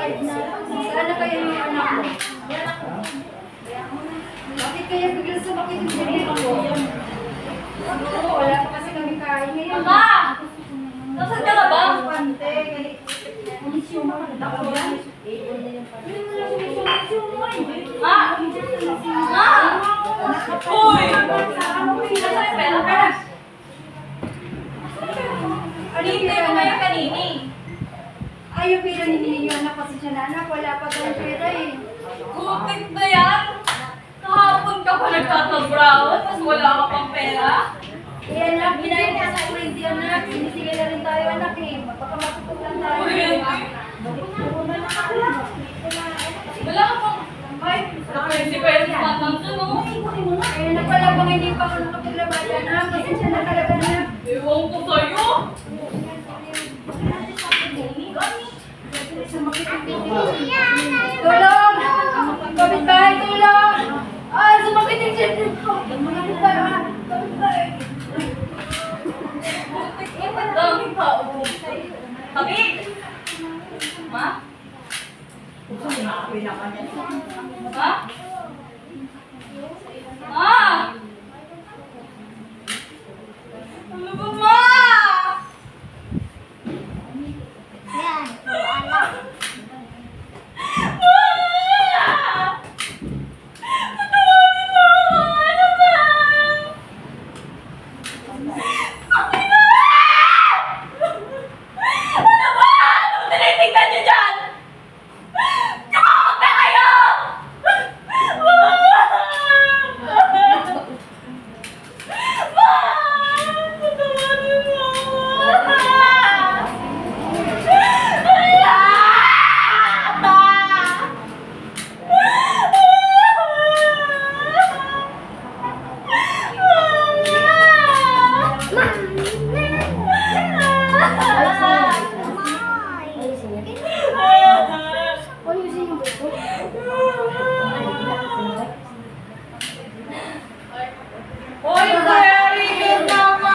5 na. Sana kaya yung anak mo? Bakit kaya biglang sumakit yung bibig ko? Wala pa kasi kami kain ngayon. Mama! Nasaan ka na ba? Pante. Ma! Ma! Uy! Nasaan yung pera? Hinintay mo ba yung kanini? Ay, yung pera ni anak kasi siya na anak. Wala pa daw pera eh. Gutit na yan! Kahapon ka pa nagtatabrawan, tapos wala ka pang pera? Eh anak, binayin ka sa 20 anak. Sinisigay na rin tayo anak eh. Magpapamatutok lang tayo. Wala ka pang... Ay, 20 pesos matang dyan, no? Eh anak, wala bang hindi pa ako nakapaglabay anak. Kasi siya na talaga anak. Ewan ko sa'yo! Sumakit yung bibig. Tulong! Kapitbahay, tulong! Ah, sumakit yung bibig ko. Kapitbahay. Ang daming tao. Tabi! Ma? Ma? Ma? Ano ba, Ma? Tinitignan niyo dyan!